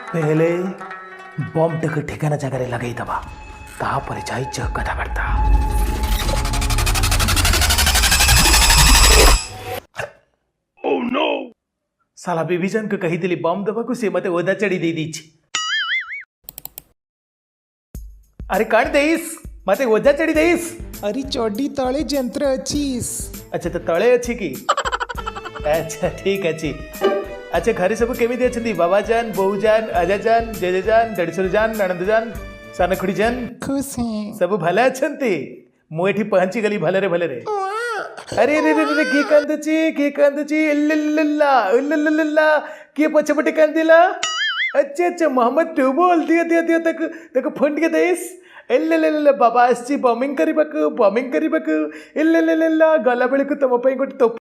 पहले बॉम्ब टक ठिकाना जगह लगे दबा तापर जाई कथबार्ता। Oh no! साला विभीषण को कही दिली बॉम्ब दबा को से मते ओदा चढ़ी दे दीची। अरे कण देईस मते ओदा चढ़ी देईस। अरे चड्डी तले जंत्र अचीस। अच्छा तो तळे अच्छी की अच्छा ठीक अच्छी। अच्छा घरे सब केमिति अछंती बाबा जान बोऊ जान अजय जान जेजे जान देड़सुर जान नणंद जान सानखुड़ी जान खुश हैं। सब भले अछंती मु एठी पहुंची गली भले रे। अरे रे रे रे की कांदची इल्लल्ला इल्लल्ला की पछपटे कांदिला। अच्छा अच्छा मोहम्मद तू बोल दिया तक फंड के देस इल्लल्ला बाबा आसी बॉम्बिंग करी बक इल्लल्ला गला बेळकु तम पई गोटे